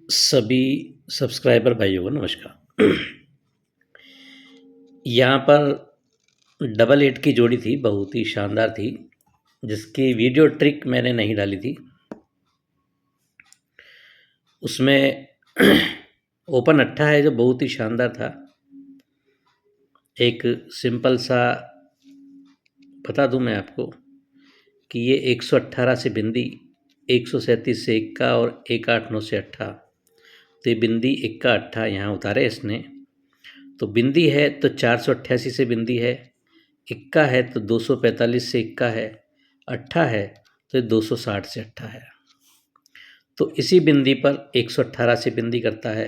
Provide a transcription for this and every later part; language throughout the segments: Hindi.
सभी सब्सक्राइबर भाइयों को नमस्कार। यहाँ पर डबल 8 की जोड़ी थी, बहुत ही शानदार थी, जिसकी वीडियो ट्रिक मैंने नहीं डाली थी। उसमें ओपन अट्ठा है जो बहुत ही शानदार था। एक सिंपल सा बता दूं मैं आपको कि ये 118 से बिंदी, 137 से इक्का और 189 से अट्ठा, तो ये बिंदी इक्का अट्ठा यहाँ उतारे इसने। तो बिंदी है तो 488 से बिंदी है, इक्का है तो 245 से इक्का है, अट्ठा है तो 260 से अट्ठा है। तो इसी बिंदी पर 118 से बिंदी करता है,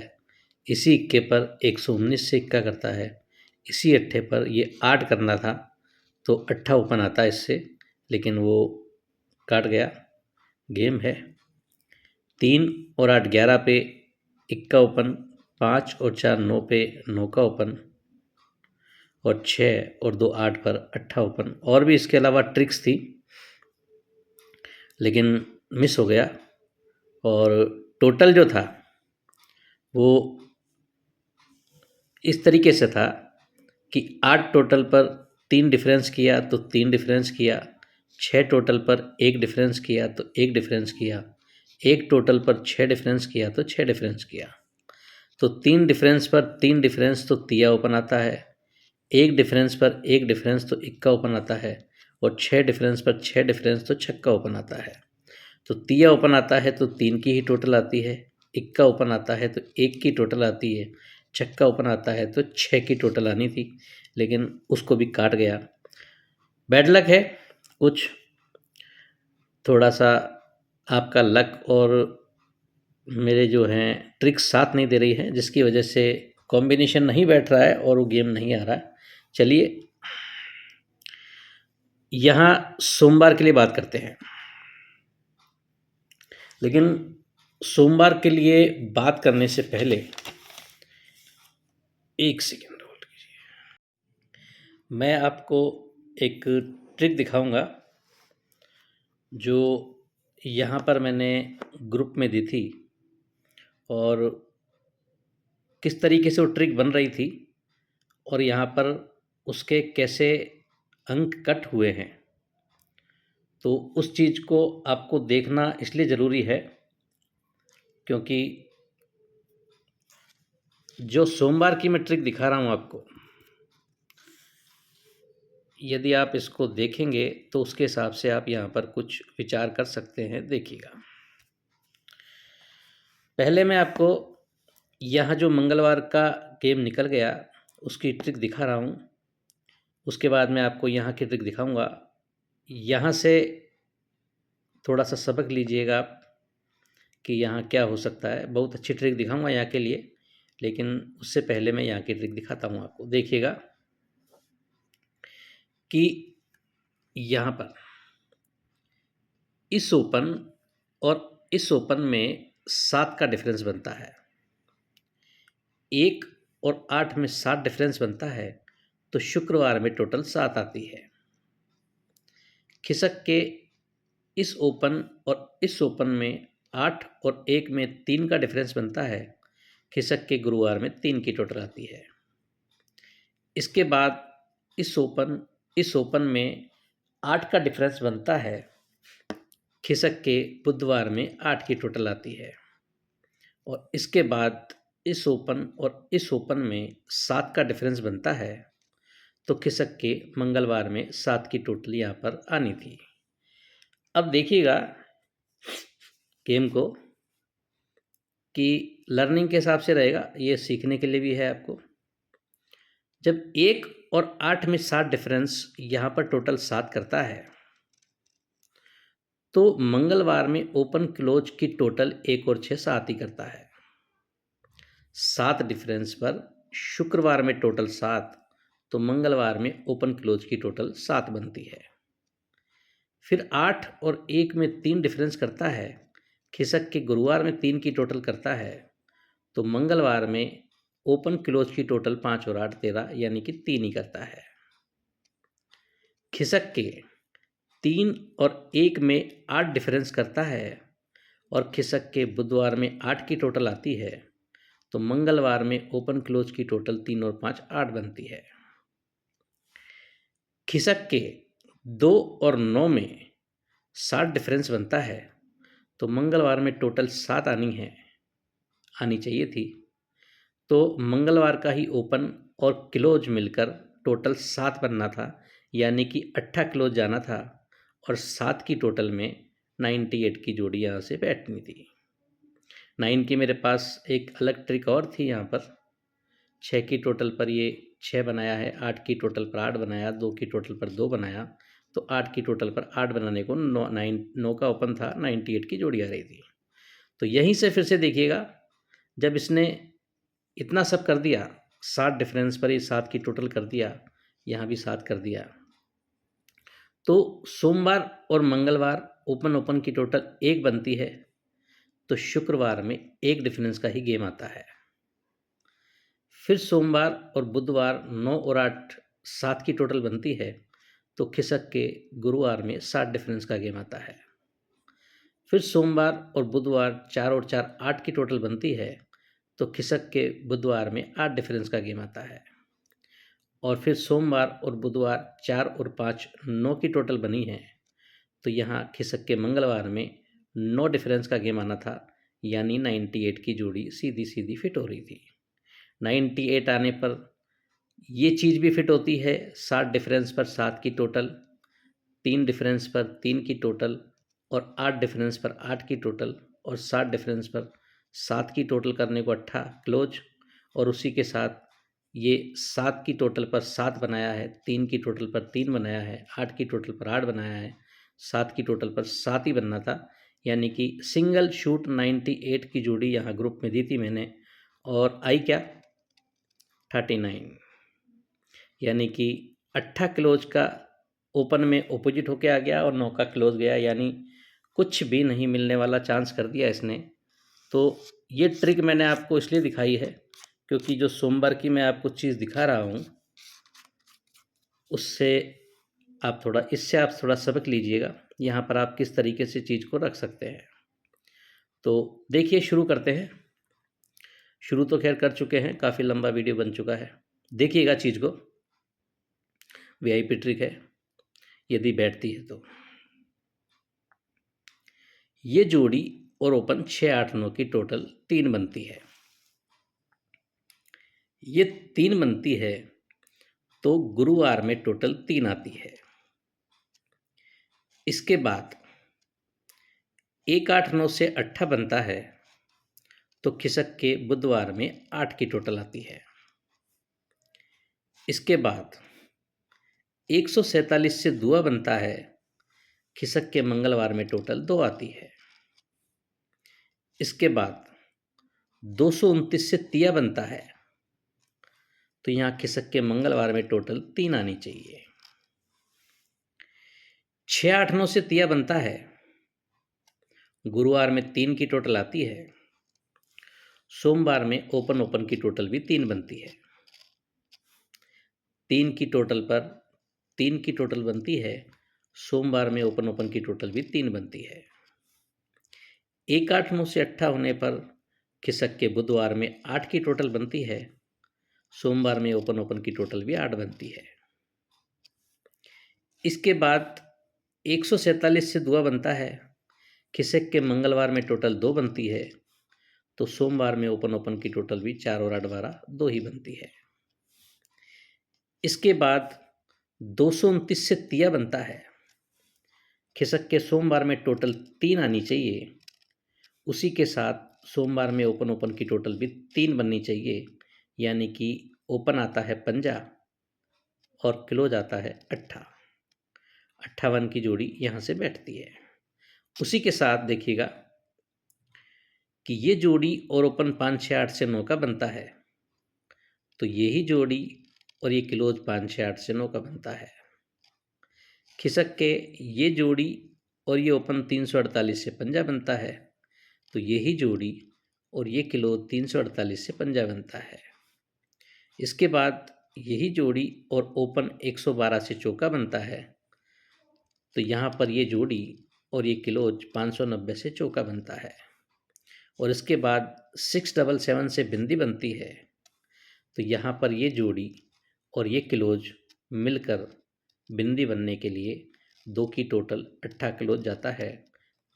इसी इक्के पर 119 से इक्का करता है, इसी अट्ठे पर ये 8 करना था तो अट्ठा ओपन आता है इससे, लेकिन वो काट गया। गेम है 3 और 8 11 पे इक्का ओपन, 5 और 4 9 पे 9 का ओपन, और 6 और 2 8 पर अट्ठा ओपन। और भी इसके अलावा ट्रिक्स थी लेकिन मिस हो गया। और टोटल जो था वो इस तरीके से था कि 8 टोटल पर 3 डिफरेंस किया तो 3 डिफरेंस किया, 6 टोटल पर 1 डिफरेंस किया तो 1 डिफरेंस किया, 1 टोटल पर 6 डिफरेंस किया तो 6 डिफरेंस किया। तो 3 डिफरेंस पर 3 डिफरेंस तो तिया ओपन आता है, 1 डिफरेंस पर 1 डिफरेंस तो इक्का ओपन आता है, और 6 डिफरेंस पर 6 डिफरेंस तो छक्का ओपन आता है। तो तिया ओपन आता है तो 3 की ही टोटल आती है, इक्का ओपन आता है तो 1 की टोटल आती है, छक्का ओपन आता है तो 6 की टोटल आनी थी, लेकिन उसको भी काट गया। बैड लक है कुछ, थोड़ा सा आपका लक और मेरे जो हैं ट्रिक्स साथ नहीं दे रही हैं, जिसकी वजह से कॉम्बिनेशन नहीं बैठ रहा है और वो गेम नहीं आ रहा है। चलिए यहाँ सोमवार के लिए बात करते हैं, लेकिन सोमवार के लिए बात करने से पहले एक सेकेंड होल्ड कीजिए। मैं आपको एक ट्रिक दिखाऊंगा जो यहाँ पर मैंने ग्रुप में दी थी, और किस तरीके से वो ट्रिक बन रही थी और यहाँ पर उसके कैसे अंक कट हुए हैं। तो उस चीज़ को आपको देखना इसलिए ज़रूरी है क्योंकि जो सोमवार की मैं ट्रिक दिखा रहा हूँ आपको, यदि आप इसको देखेंगे तो उसके हिसाब से आप यहाँ पर कुछ विचार कर सकते हैं। देखिएगा, पहले मैं आपको यहाँ जो मंगलवार का गेम निकल गया उसकी ट्रिक दिखा रहा हूँ, उसके बाद मैं आपको यहाँ की ट्रिक दिखाऊंगा। यहाँ से थोड़ा सा सबक लीजिएगा आप कि यहाँ क्या हो सकता है। बहुत अच्छी ट्रिक दिखाऊंगा यहाँ के लिए, लेकिन उससे पहले मैं यहाँ की ट्रिक दिखाता हूँ आपको। देखिएगा कि यहाँ पर इस ओपन और इस ओपन में 7 का डिफरेंस बनता है, 1 और 8 में 7 डिफरेंस बनता है, तो शुक्रवार में टोटल 7 आती है। खिसक के इस ओपन और इस ओपन में 8 और 1 में 3 का डिफरेंस बनता है, खिसक के गुरुवार में 3 की टोटल आती है। इसके बाद इस ओपन में 8 का डिफरेंस बनता है, खिसक के बुधवार में 8 की टोटल आती है। और इसके बाद इस ओपन और इस ओपन में 7 का डिफरेंस बनता है, तो खिसक के मंगलवार में 7 की टोटल यहाँ पर आनी थी। अब देखिएगा गेम को कि लर्निंग के हिसाब से रहेगा, ये सीखने के लिए भी है आपको। जब 1 और 8 में 7 डिफरेंस यहाँ पर टोटल 7 करता है, तो मंगलवार में ओपन क्लोज की टोटल 1 और 6 7 ही करता है। 7 डिफरेंस पर शुक्रवार में टोटल 7, तो मंगलवार में ओपन क्लोज की टोटल 7 बनती है। फिर 8 और 1 में 3 डिफरेंस करता है, खिसक के गुरुवार में 3 की टोटल करता है, तो मंगलवार में ओपन क्लोज की टोटल 5 और 8 13, यानी कि 3 ही करता है। खिसक के 3 और 1 में 8 डिफरेंस करता है, और खिसक के बुधवार में 8 की टोटल आती है, तो मंगलवार में ओपन क्लोज की टोटल 3 और 5 8 बनती है। खिसक के 2 और 9 में 7 डिफरेंस बनता है, तो मंगलवार में टोटल 7 आनी चाहिए थी। तो मंगलवार का ही ओपन और क्लोज मिलकर टोटल 7 बनना था, यानी कि 8 क्लोज जाना था और 7 की टोटल में 98 की जोड़ी यहाँ से बैठनी थी। 9 की मेरे पास एक अलग ट्रिक और थी, यहाँ पर 6 की टोटल पर ये 6 बनाया है, 8 की टोटल पर 8 बनाया, 2 की टोटल पर 2 बनाया, तो 8 की टोटल पर 8 बनाने को 9 का ओपन था, 98 की जोड़ी आ रही थी। तो यहीं से फिर से देखिएगा, जब इसने इतना सब कर दिया, 7 डिफरेंस पर ही 7 की टोटल कर दिया, यहाँ भी 7 कर दिया, तो सोमवार और मंगलवार ओपन ओपन की टोटल 1 बनती है, तो शुक्रवार में 1 डिफरेंस का ही गेम आता है। फिर सोमवार और बुधवार 9 और 8 7 की टोटल बनती है, तो खिसक के गुरुवार में 7 डिफरेंस का गेम आता है। फिर सोमवार और बुधवार 4 और 4 8 की टोटल बनती है, तो खिसक के बुधवार में 8 डिफरेंस का गेम आता है। और फिर सोमवार और बुधवार 4 और 5 9 की टोटल बनी है, तो यहाँ खिसक के मंगलवार में 9 डिफरेंस का गेम आना था, यानी 98 की जोड़ी सीधी सीधी फिट हो रही थी। 98 आने पर ये चीज़ भी फिट होती है, 7 डिफरेंस पर 7 की टोटल, 3 डिफरेंस पर 3 की टोटल और 8 डिफरेंस पर 8 की टोटल और 7 डिफरेंस पर 7 की टोटल करने को 8 क्लोज, और उसी के साथ ये 7 की टोटल पर 7 बनाया है, 3 की टोटल पर 3 बनाया है, 8 की टोटल पर 8 बनाया है, 7 की टोटल पर 7 ही बनना था, यानी कि सिंगल शूट 98 की जोड़ी यहाँ ग्रुप में दी थी मैंने, और आई क्या 39, यानी कि 8 क्लोज का ओपन में अपोजिट होके आ गया और 9 का क्लोज गया, यानी कुछ भी नहीं मिलने वाला चांस कर दिया इसने। तो ये ट्रिक मैंने आपको इसलिए दिखाई है क्योंकि जो सोमवार की मैं आपको चीज़ दिखा रहा हूँ, उससे आप थोड़ा इससे आप थोड़ा सबक लीजिएगा, यहाँ पर आप किस तरीके से चीज़ को रख सकते हैं। तो देखिए, शुरू करते हैं। शुरू तो खैर कर चुके हैं, काफ़ी लंबा वीडियो बन चुका है। देखिएगा चीज़ को, वीआईपी ट्रिक है, यदि बैठती है तो। ये जोड़ी और ओपन 6 8 9 की टोटल 3 बनती है। ये 3 बनती है, तो गुरुवार में टोटल 3 आती है। इसके बाद 1 8 9 से 8 बनता है, तो खिसक के बुधवार में 8 की टोटल आती है। इसके बाद 147 से दुआ बनता है, खिसक के मंगलवार में टोटल 2 आती है। इसके बाद 229 से तिया बनता है, तो यहाँ खिसक के मंगलवार में टोटल 3 आनी चाहिए। 6 8 9 से तिया बनता है, गुरुवार में 3 की टोटल आती है। सोमवार में ओपन ओपन की टोटल भी 3 बनती है। 3 की टोटल पर 3 की टोटल बनती है, सोमवार में ओपन ओपन की टोटल भी 3 बनती है। 1 8 9 से 8 होने पर खिसक के बुधवार में 8 की टोटल बनती है, सोमवार में ओपन ओपन की टोटल भी 8 बनती है। इसके बाद 147 से दुआ बनता है, खिसक के मंगलवार में टोटल 2 बनती है, तो सोमवार में ओपन ओपन की टोटल भी 4 और 8 12 2 ही बनती है। इसके बाद 229 से तिया बनता है, खिसक के सोमवार में टोटल 3 आनी चाहिए, उसी के साथ सोमवार में ओपन ओपन की टोटल भी 3 बननी चाहिए, यानी कि ओपन आता है 5 और क्लोज आता है 58 की जोड़ी यहाँ से बैठती है। उसी के साथ देखिएगा कि ये जोड़ी और ओपन 5 6 8 से 9 का बनता है, तो यही जोड़ी और ये क्लोज 5 6 8 से 9 का बनता है। खिसक के ये जोड़ी और ये ओपन 348 से 5 बनता है, तो यही जोड़ी और ये क्लोज 348 से 5 बनता है। इसके बाद यही जोड़ी और ओपन 112 से चौका बनता है, तो यहाँ पर ये जोड़ी और ये क्लोज 590 से चौका बनता है। और इसके बाद 677 से बिंदी बनती है। तो यहाँ पर ये जोड़ी और ये क्लोज मिलकर बिंदी बनने के लिए 2 की टोटल 8 क्लोज जाता है,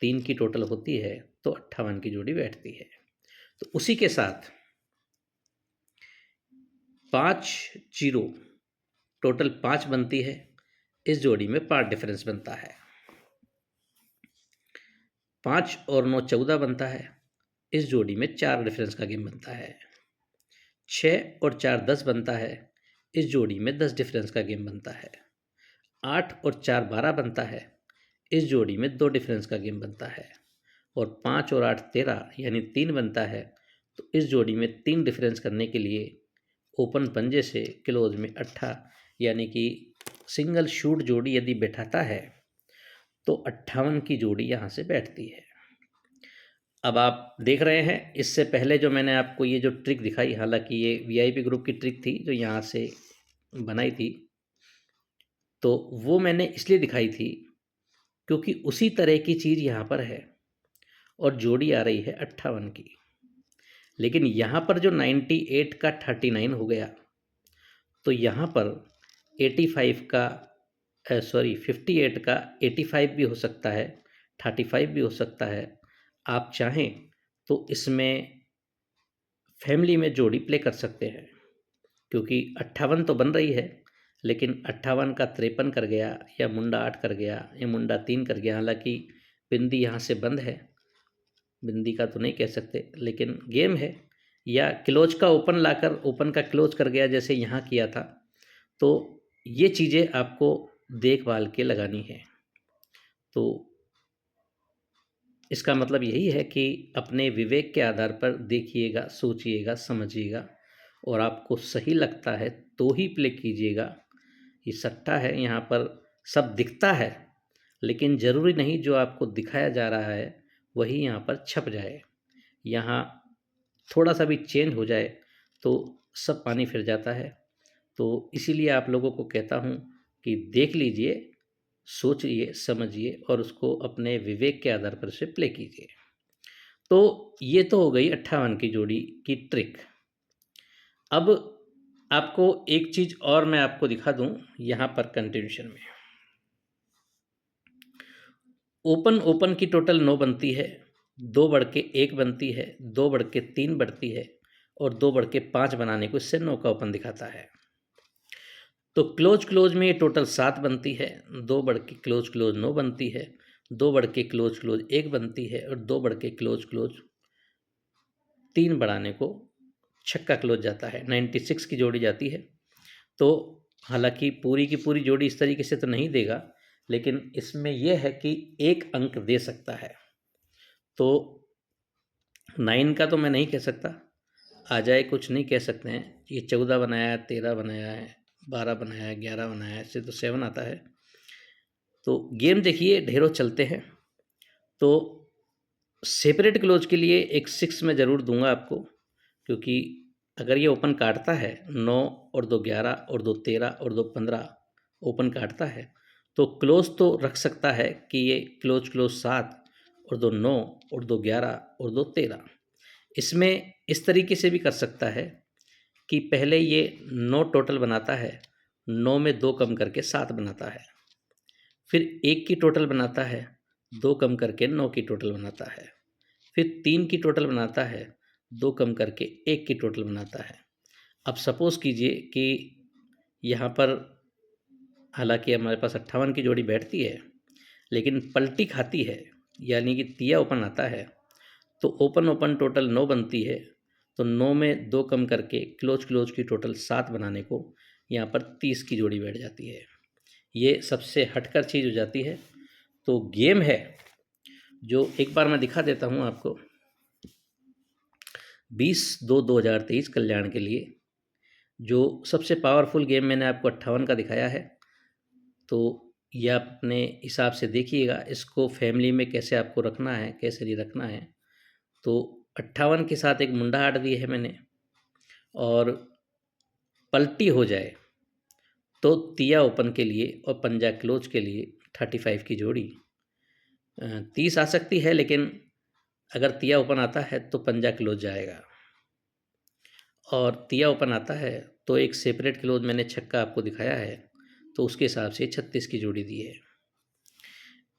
3 की टोटल होती है तो 58 की जोड़ी बैठती है। तो उसी के साथ 5 जीरो टोटल 5 बनती है, इस जोड़ी में 5 डिफरेंस बनता है। 5 और 9 14 बनता है, इस जोड़ी में 4 डिफरेंस का गेम बनता है। 6 और 4 10 बनता है, इस जोड़ी में 10 डिफरेंस का गेम बनता है। 8 और 4 12 बनता है, इस जोड़ी में 2 डिफरेंस का गेम बनता है। और 5 और 8 13 यानी 3 बनता है, तो इस जोड़ी में 3 डिफरेंस करने के लिए ओपन पंजे से क्लोज में 8 यानी कि सिंगल शूट जोड़ी यदि बैठाता है तो 58 की जोड़ी यहाँ से बैठती है। अब आप देख रहे हैं, इससे पहले जो मैंने आपको ये जो ट्रिक दिखाई, हालांकि ये वीआईपी ग्रुप की ट्रिक थी जो यहाँ से बनाई थी, तो वो मैंने इसलिए दिखाई थी क्योंकि उसी तरह की चीज़ यहाँ पर है और जोड़ी आ रही है 58 की। लेकिन यहाँ पर जो 98 का 39 हो गया, तो यहाँ पर 85 का 58 का 85 भी हो सकता है, 35 भी हो सकता है। आप चाहें तो इसमें फैमिली में जोड़ी प्ले कर सकते हैं, क्योंकि 58 तो बन रही है, लेकिन 58 का 53 कर गया या मुंडा 8 कर गया या मुंडा 3 कर गया। हालांकि बिंदी यहाँ से बंद है, बिंदी का तो नहीं कह सकते, लेकिन गेम है। या क्लोज का ओपन लाकर ओपन का क्लोज कर गया जैसे यहाँ किया था। तो ये चीज़ें आपको देखभाल के लगानी है। तो इसका मतलब यही है कि अपने विवेक के आधार पर देखिएगा, सोचिएगा, समझिएगा और आपको सही लगता है तो ही प्ले कीजिएगा। ये सट्टा है, यहाँ पर सब दिखता है, लेकिन ज़रूरी नहीं जो आपको दिखाया जा रहा है वही यहाँ पर छप जाए। यहाँ थोड़ा सा भी चेंज हो जाए तो सब पानी फिर जाता है। तो इसीलिए आप लोगों को कहता हूँ कि देख लीजिए, सोचिए, समझिए और उसको अपने विवेक के आधार पर से प्ले कीजिए। तो ये तो हो गई 58 की जोड़ी की ट्रिक। अब आपको एक चीज़ और मैं आपको दिखा दूं यहाँ पर कंटिन्यूशन में। ओपन की टोटल 9 बनती है, 2 बढ़ के 1 बनती है, 2 बढ़ के 3 बढ़ती है और 2 बढ़ के 5 बनाने को इससे 9 का ओपन दिखाता है। तो क्लोज में ये टोटल 7 बनती है, 2 बढ़ के क्लोज 9 बनती है, 2 बढ़ के क्लोज 1 बनती है और 2 बढ़ के क्लोज 3 बढ़ाने को छक्का क्लोज जाता है, 96 की जोड़ी जाती है। तो हालांकि पूरी की पूरी जोड़ी इस तरीके से तो नहीं देगा, लेकिन इसमें यह है कि एक अंक दे सकता है। तो 9 का तो मैं नहीं कह सकता, आ जाए कुछ नहीं कह सकते हैं। ये 14 बनाया है, 13 बनाया है, 12 बनाया है, 11 बनाया है, इससे तो 7 आता है। तो गेम देखिए ढेरों चलते हैं। तो सेपरेट क्लोज के लिए एक 6 मैं ज़रूर दूंगा आपको, क्योंकि अगर ये ओपन काटता है 9 और 2 11 और 2 13 और 2 15 ओपन काटता है, तो क्लोज तो रख सकता है कि ये क्लोज 7 और 2 9 और 2 11 और 2 13। इसमें इस तरीके से भी कर सकता है कि पहले ये 9 टोटल बनाता है, 9 में 2 कम करके 7 बनाता है, फिर 1 की टोटल बनाता है, 2 कम करके 9 की टोटल बनाता है, फिर 3 की टोटल बनाता है, 2 कम करके 1 की टोटल बनाता है। अब सपोज़ कीजिए कि यहाँ पर हालांकि हमारे पास 58 की जोड़ी बैठती है, लेकिन पलटी खाती है, यानी कि तिया ओपन आता है, तो ओपन टोटल 9 बनती है। तो 9 में 2 कम करके क्लोज की टोटल 7 बनाने को यहाँ पर 30 की जोड़ी बैठ जाती है। ये सबसे हटकर चीज़ हो जाती है। तो गेम है जो एक बार मैं दिखा देता हूँ आपको। 20/2/2023 कल्याण के लिए जो सबसे पावरफुल गेम मैंने आपको 58 का दिखाया है। तो यह अपने हिसाब से देखिएगा, इसको फैमिली में कैसे आपको रखना है, कैसे नहीं रखना है। तो 58 के साथ एक मुंडा हाट दी है मैंने, और पलटी हो जाए तो तिया ओपन के लिए और पंजा क्लोज के लिए 35 की जोड़ी, 30 आ सकती है, लेकिन अगर तिया ओपन आता है तो पंजा क्लोज जाएगा, और तिया ओपन आता है तो एक सेपरेट क्लोज मैंने छक्का आपको दिखाया है, तो उसके हिसाब से 36 की जोड़ी दी है।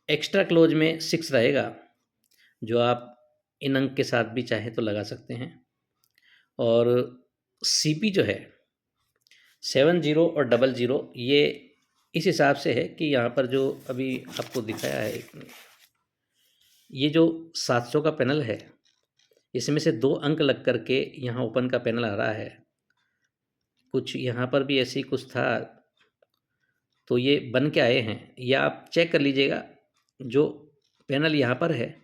एक्स्ट्रा क्लोज में 6 रहेगा, जो आप इन अंक के साथ भी चाहे तो लगा सकते हैं। और सीपी जो है 70 और 00, ये इस हिसाब से है कि यहाँ पर जो अभी आपको दिखाया है, ये जो 700 का पैनल है, इसमें से 2 अंक लग करके यहाँ ओपन का पैनल आ रहा है। कुछ यहाँ पर भी ऐसे ही कुछ था, तो ये बन के आए हैं, या आप चेक कर लीजिएगा। जो पैनल यहाँ पर है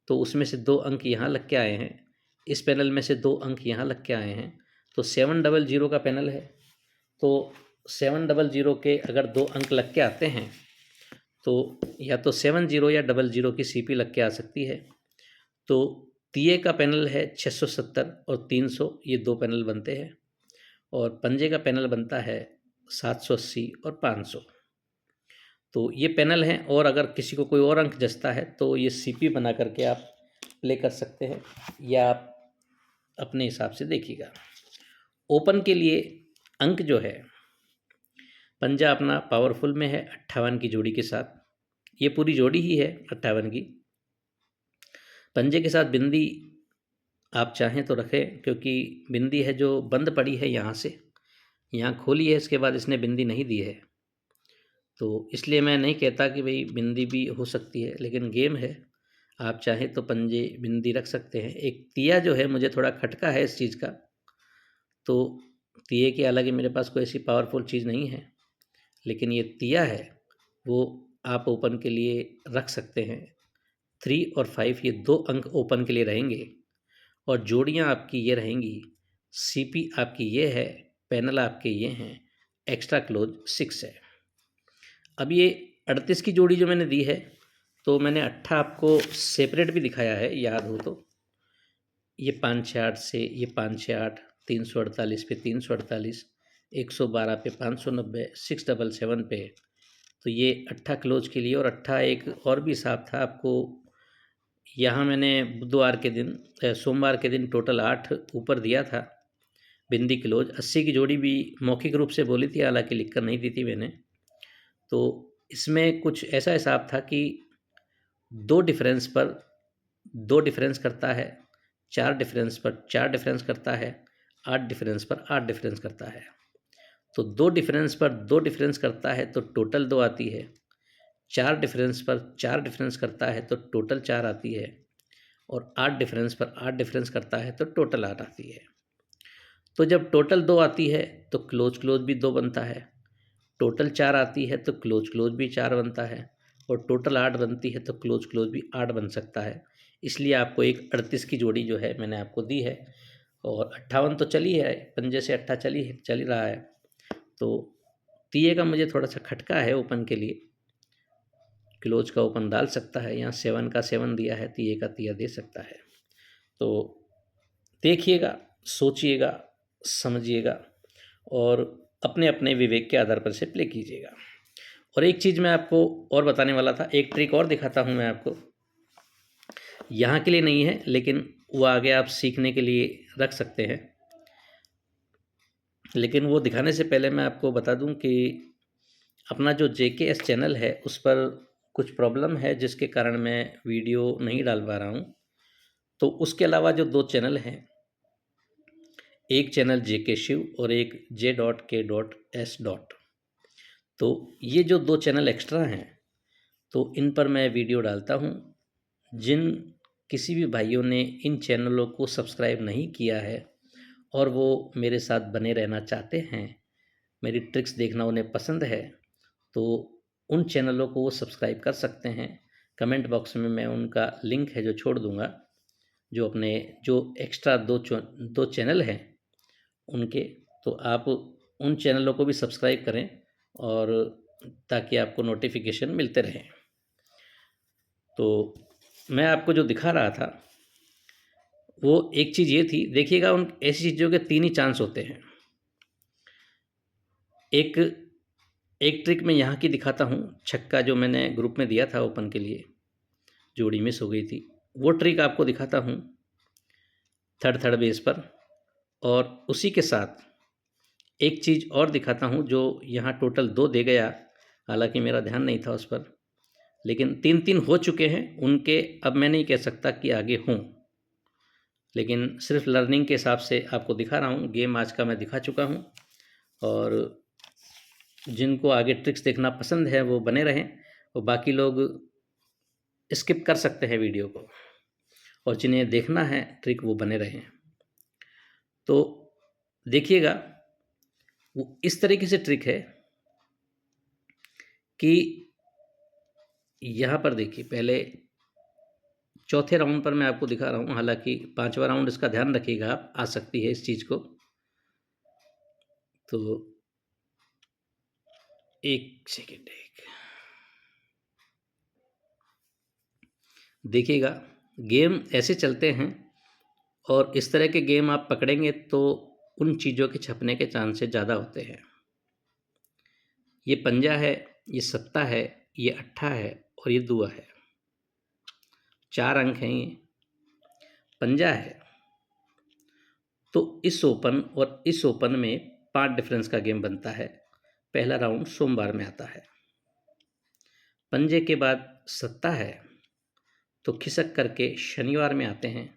तो उसमें से 2 अंक यहाँ लग के आए हैं, इस पैनल में से 2 अंक यहाँ लग के आए हैं, तो 700 का पैनल है। तो 700 के अगर 2 अंक लग के आते हैं तो या तो 70 या 00 की सीपी लग के आ सकती है। तो तिये का पैनल है 670 और 300, ये 2 पैनल बनते हैं, और पंजे का पैनल बनता है 780 और 500। तो ये पैनल हैं, और अगर किसी को कोई और अंक जचता है तो ये सीपी बना करके आप प्ले कर सकते हैं, या आप अपने हिसाब से देखिएगा। ओपन के लिए अंक जो है, पंजा अपना पावरफुल में है 58 की जोड़ी के साथ, ये पूरी जोड़ी ही है 58 की। पंजे के साथ बिंदी आप चाहें तो रखें, क्योंकि बिंदी है जो बंद पड़ी है, यहाँ से यहाँ खोली है, इसके बाद इसने बिंदी नहीं दी है, तो इसलिए मैं नहीं कहता कि भाई बिंदी भी हो सकती है, लेकिन गेम है, आप चाहें तो पंजे बिंदी रख सकते हैं। एक तिया जो है, मुझे थोड़ा खटका है इस चीज़ का, तो तिये के हालांकि मेरे पास कोई ऐसी पावरफुल चीज़ नहीं है, लेकिन ये तिया है वो आप ओपन के लिए रख सकते हैं। 3 और 5 ये 2 अंक ओपन के लिए रहेंगे, और जोड़ियाँ आपकी ये रहेंगी, सीपी आपकी ये है, पैनल आपके ये हैं, एक्स्ट्रा क्लोज 6 है। अब ये 38 की जोड़ी जो मैंने दी है, तो मैंने 8 आपको सेपरेट भी दिखाया है, याद हो तो। ये 568 से ये 568, 348 पे 348, 112 पे 590, 677 पे, तो ये 8 क्लोज के लिए। और 8 एक और भी हिसाब था आपको, यहाँ मैंने बुधवार के दिन सोमवार के दिन टोटल 8 ऊपर दिया था बिंदी क्लोज। 80 की जोड़ी भी मौखिक रूप से बोली थी, हालांकि लिखकर नहीं दी थी मैंने। तो इसमें कुछ ऐसा हिसाब था कि 2 डिफरेंस पर 2 डिफरेंस करता है, 4 डिफरेंस पर 4 डिफरेंस करता है, 8 डिफरेंस पर 8 डिफरेंस करता है। तो 2 डिफरेंस पर 2 डिफरेंस करता है तो टोटल 2 आती है, 4 डिफरेंस पर 4 डिफरेंस करता है तो टोटल 4 आती है, और 8 डिफरेंस पर 8 डिफरेंस करता है तो टोटल 8 आती है। तो जब टोटल 2 आती है तो क्लोज क्लोज भी 2 बनता है, टोटल 4 आती है तो क्लोज क्लोज भी 4 बनता है, और टोटल 8 बनती है तो क्लोज क्लोज भी 8 बन सकता है। इसलिए आपको एक 38 की जोड़ी जो है मैंने आपको दी है, और 58 तो चली है, पंजे से 8 चल ही रहा है। तो तिये का मुझे थोड़ा सा खटका है ओपन के लिए, क्लोज का ओपन डाल सकता है, यहाँ 7 का 7 दिया है, तिये का तिया दे सकता है। तो देखिएगा, सोचिएगा, समझिएगा, और अपने अपने विवेक के आधार पर से प्ले कीजिएगा। और एक चीज़ मैं आपको और बताने वाला था, एक ट्रिक और दिखाता हूँ मैं आपको, यहाँ के लिए नहीं है, लेकिन वो आगे आप सीखने के लिए रख सकते हैं। लेकिन वो दिखाने से पहले मैं आपको बता दूं कि अपना जो JKS चैनल है उस पर कुछ प्रॉब्लम है, जिसके कारण मैं वीडियो नहीं डाल पा रहा हूँ। तो उसके अलावा जो 2 चैनल हैं, एक चैनल JK शिव और एक J.K.S. तो ये जो 2 चैनल एक्स्ट्रा हैं, तो इन पर मैं वीडियो डालता हूँ। जिन किसी भी भाइयों ने इन चैनलों को सब्सक्राइब नहीं किया है और वो मेरे साथ बने रहना चाहते हैं, मेरी ट्रिक्स देखना उन्हें पसंद है, तो उन चैनलों को वो सब्सक्राइब कर सकते हैं। कमेंट बॉक्स में मैं उनका लिंक है जो छोड़ दूँगा, जो अपने जो एक्स्ट्रा 2 चैनल हैं उनके। तो आप उन चैनलों को भी सब्सक्राइब करें, और ताकि आपको नोटिफिकेशन मिलते रहें। तो मैं आपको जो दिखा रहा था वो एक चीज़ ये थी, देखिएगा उन ऐसी चीज़ों के 3 ही चांस होते हैं। एक ट्रिक मैं यहाँ की दिखाता हूँ, छक्का जो मैंने ग्रुप में दिया था ओपन के लिए, जोड़ी मिस हो गई थी। वो ट्रिक आपको दिखाता हूँ थर्ड बेस पर, और उसी के साथ एक चीज़ और दिखाता हूँ जो यहाँ टोटल 2 दे गया, हालांकि मेरा ध्यान नहीं था उस पर, लेकिन 3-3 हो चुके हैं उनके। अब मैं नहीं कह सकता कि आगे हों, लेकिन सिर्फ लर्निंग के हिसाब से आपको दिखा रहा हूँ। गेम आज का मैं दिखा चुका हूँ, और जिनको आगे ट्रिक्स देखना पसंद है वो बने रहें, और बाकी लोग स्किप कर सकते हैं वीडियो को, और जिन्हें देखना है ट्रिक वो बने रहें। तो देखिएगा, वो इस तरीके से ट्रिक है कि यहाँ पर देखिए, पहले चौथे राउंड पर मैं आपको दिखा रहा हूँ, हालांकि 5वां राउंड इसका ध्यान रखिएगा आप, आ सकती है इस चीज़ को। तो एक सेकेंड, देखिएगा गेम ऐसे चलते हैं, और इस तरह के गेम आप पकड़ेंगे तो उन चीज़ों के छपने के चांसेस ज़्यादा होते हैं। ये पंजा है, ये सत्ता है, ये अट्ठा है, और ये दुआ है। 4 अंक हैं ये। पंजा है तो इस ओपन और इस ओपन में 5 डिफरेंस का गेम बनता है। पहला राउंड सोमवार में आता है। पंजे के बाद सत्ता है तो खिसक करके शनिवार में आते हैं।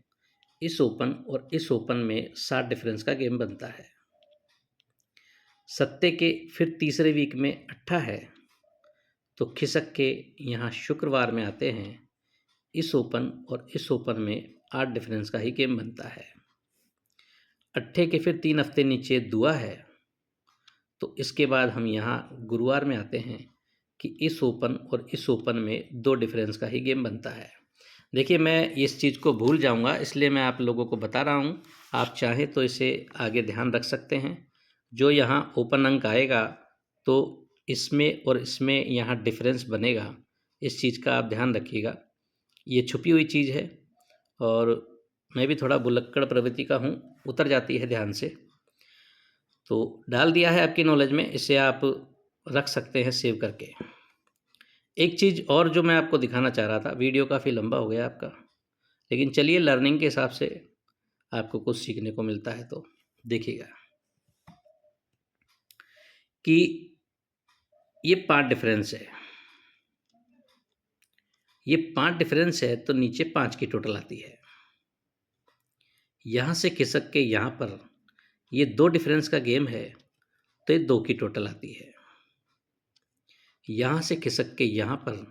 इस ओपन और इस ओपन में 7 डिफरेंस का गेम बनता है। सत्ते के फिर तीसरे वीक में अट्ठा है तो खिसक के यहाँ शुक्रवार में आते हैं। इस ओपन और इस ओपन में 8 डिफरेंस का ही गेम बनता है। अट्ठे के फिर 3 हफ्ते नीचे दुआ है, तो इसके बाद हम यहाँ गुरुवार में आते हैं कि इस ओपन और इस ओपन में 2 डिफरेंस का ही गेम बनता है। देखिए, मैं इस चीज़ को भूल जाऊंगा, इसलिए मैं आप लोगों को बता रहा हूँ। आप चाहें तो इसे आगे ध्यान रख सकते हैं। जो यहाँ ओपन अंक आएगा तो इसमें और इसमें यहाँ डिफरेंस बनेगा, इस चीज़ का आप ध्यान रखिएगा। ये छुपी हुई चीज़ है, और मैं भी थोड़ा भुलक्कड़ प्रवृत्ति का हूँ, उतर जाती है ध्यान से। तो डाल दिया है आपकी नॉलेज में, इसे आप रख सकते हैं सेव करके। एक चीज़ और जो मैं आपको दिखाना चाह रहा था, वीडियो काफ़ी लंबा हो गया आपका, लेकिन चलिए लर्निंग के हिसाब से आपको कुछ सीखने को मिलता है। तो देखिएगा कि ये 5 डिफरेंस है, ये 5 डिफरेंस है तो नीचे 5 की टोटल आती है। यहाँ से खिसक के यहाँ पर ये 2 डिफरेंस का गेम है तो ये 2 की टोटल आती है। यहाँ से खिसक के यहाँ पर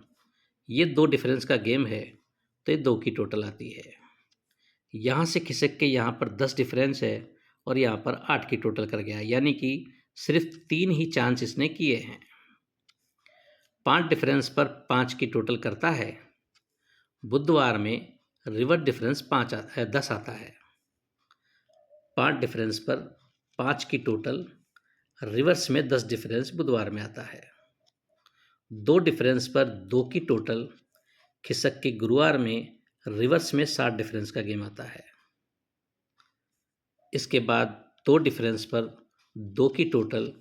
ये 2 डिफरेंस का गेम है तो ये 2 की टोटल आती है। यहाँ से खिसक के यहाँ पर 10 डिफरेंस है और यहाँ पर 8 की टोटल कर गया, यानी कि सिर्फ 3 ही चांस इसने किए हैं। 5 डिफरेंस पर 5 की टोटल करता है। बुधवार में रिवर्स डिफरेंस 10 आता है। 5 डिफरेंस पर 5 की टोटल, रिवर्स में 10 डिफरेंस बुधवार में आता है। 2 डिफरेंस पर 2 की टोटल, खिसक के गुरुवार में रिवर्स में 7 डिफरेंस का गेम आता है। इसके बाद 2 डिफरेंस पर 2 की टोटल,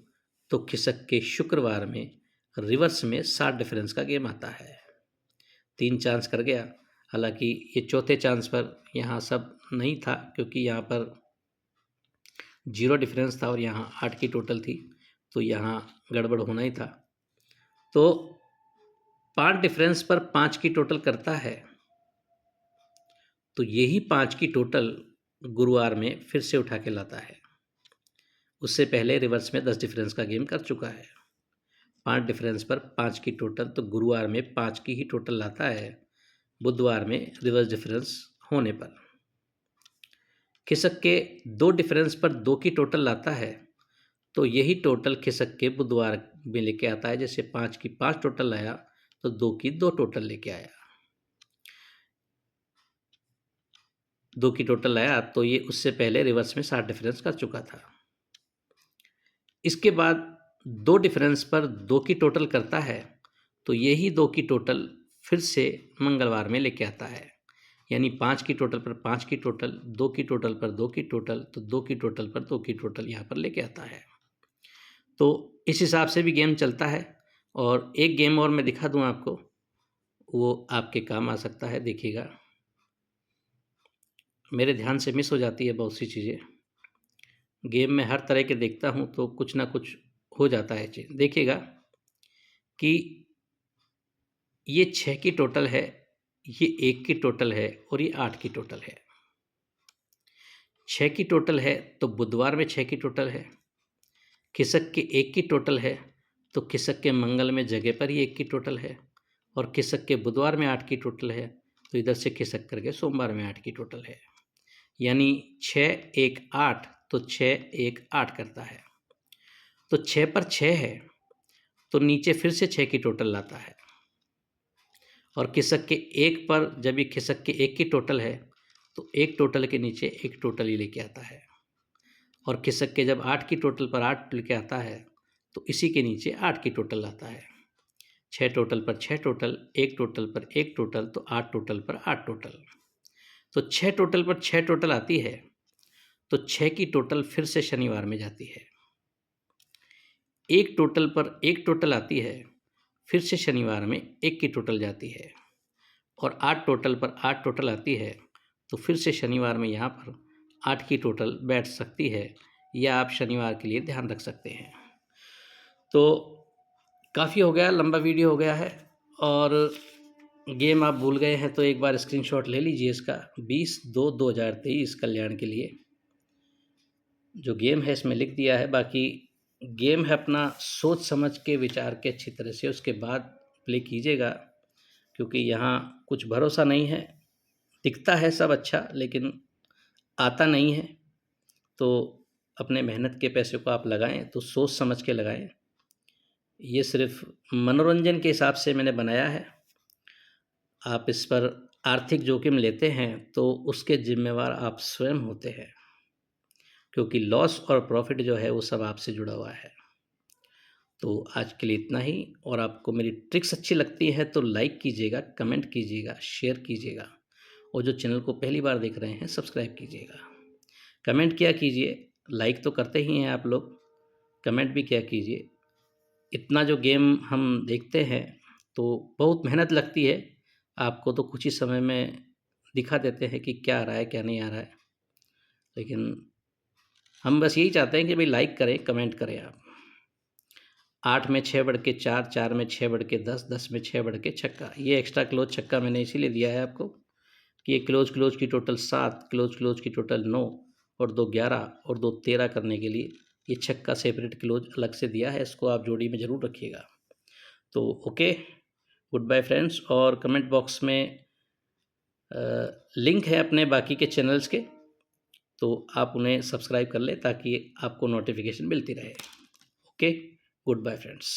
तो खिसक के शुक्रवार में रिवर्स में 7 डिफरेंस का गेम आता है। 3 चांस कर गया, हालांकि ये चौथे चांस पर यहाँ सब नहीं था, क्योंकि यहाँ पर 0 डिफरेंस था और यहाँ 8 की टोटल थी, तो यहाँ गड़बड़ होना ही था। तो 5 डिफरेंस पर 5 की टोटल करता है, तो यही 5 की टोटल गुरुवार में फिर से उठा के लाता है। उससे पहले रिवर्स में 10 डिफरेंस का गेम कर चुका है। 5 डिफरेंस पर 5 की टोटल, तो गुरुवार में 5 की ही टोटल लाता है, बुधवार में रिवर्स डिफरेंस होने पर। खिसक के 2 डिफरेंस पर 2 की टोटल लाता है, तो यही टोटल खिसक के बुधवार में लेके आता है। जैसे 5 की 5 टोटल लाया तो 2 की 2 टोटल लेके आया। 2 की टोटल लाया तो ये उससे पहले रिवर्स में 7 डिफरेंस कर चुका था। इसके बाद 2 डिफरेंस पर 2 की टोटल करता है, तो यही 2 की टोटल फिर से मंगलवार में लेके आता है। यानी 5 की टोटल पर 5 की टोटल, 2 की टोटल पर 2 की टोटल, तो 2 की टोटल पर 2 की टोटल यहाँ पर लेके आता है। तो इस हिसाब से भी गेम चलता है। और एक गेम और मैं दिखा दूँ आपको, वो आपके काम आ सकता है। देखिएगा, मेरे ध्यान से मिस हो जाती है बहुत सी चीज़ें। गेम में हर तरह के देखता हूँ तो कुछ ना कुछ हो जाता है चीज़। देखिएगा कि ये 6 की टोटल है, ये 1 की टोटल है और ये 8 की टोटल है। 6 की टोटल है तो बुधवार में 6 की टोटल है। खिसक के 1 की टोटल है तो खिसक के मंगल में जगह पर ही 1 की टोटल है, और खिसक के बुधवार में 8 की टोटल है तो इधर से खिसक करके सोमवार में 8 की टोटल है। यानी 6 1 8, तो 6 1 8 करता है। तो 6 पर 6 है तो नीचे फिर से 6 की टोटल लाता है, और खिसक के 1 पर जब ये खिसक के 1 की टोटल है तो एक टोटल के नीचे एक टोटल ही लेके आता है, और खिसक के जब 8 की टोटल पर 8 लेके आता है तो इसी के नीचे 8 की टोटल आता है। 6 टोटल पर 6 टोटल, एक टोटल पर एक टोटल, तो 8 टोटल पर 8 टोटल। तो 6 टोटल पर 6 टोटल आती है तो 6 की टोटल फिर से शनिवार में जाती है। एक टोटल पर एक टोटल आती है, फिर से शनिवार में 1 की टोटल जाती है, और 8 टोटल पर 8 टोटल आती है तो फिर से शनिवार में यहाँ पर 8 की टोटल बैठ सकती है, या आप शनिवार के लिए ध्यान रख सकते हैं। तो काफ़ी हो गया, लंबा वीडियो हो गया है, और गेम आप भूल गए हैं तो एक बार स्क्रीनशॉट ले लीजिए इसका। 20/2/2023 कल्याण के लिए जो गेम है इसमें लिख दिया है। बाकी गेम है अपना सोच समझ के, विचार के अच्छी तरह से, उसके बाद प्ले कीजिएगा, क्योंकि यहाँ कुछ भरोसा नहीं है। दिखता है सब अच्छा लेकिन आता नहीं है। तो अपने मेहनत के पैसे को आप लगाएं तो सोच समझ के लगाएं। ये सिर्फ मनोरंजन के हिसाब से मैंने बनाया है। आप इस पर आर्थिक जोखिम लेते हैं तो उसके जिम्मेवार आप स्वयं होते हैं, क्योंकि लॉस और प्रॉफिट जो है वो सब आपसे जुड़ा हुआ है। तो आज के लिए इतना ही, और आपको मेरी ट्रिक्स अच्छी लगती है तो लाइक कीजिएगा, कमेंट कीजिएगा, शेयर कीजिएगा, और जो चैनल को पहली बार देख रहे हैं सब्सक्राइब कीजिएगा। कमेंट क्या कीजिए, लाइक तो करते ही हैं आप लोग, कमेंट भी क्या कीजिए। इतना जो गेम हम देखते हैं तो बहुत मेहनत लगती है। आपको तो कुछ ही समय में दिखा देते हैं कि क्या आ रहा है क्या नहीं आ रहा है, लेकिन हम बस यही चाहते हैं कि भाई लाइक करें, कमेंट करें आप। 8 में 6 बढ़ के 4, 4 में 6 बढ़ के 10, 10 में 6 बढ़ के छक्का। ये एक्स्ट्रा क्लोज छक्का मैंने इसीलिए दिया है आपको कि ये क्लोज क्लोज की टोटल 7, क्लोज क्लोज की टोटल 9, और 2 11 और 2 13 करने के लिए ये छक्का सेपरेट क्लोज अलग से दिया है। इसको आप जोड़ी में ज़रूर रखिएगा। तो ओके, गुड बाय फ्रेंड्स। और कमेंट बॉक्स में लिंक है अपने बाकी के चैनल्स के, तो आप उन्हें सब्सक्राइब कर लें ताकि आपको नोटिफिकेशन मिलती रहे। Okay, good bye friends.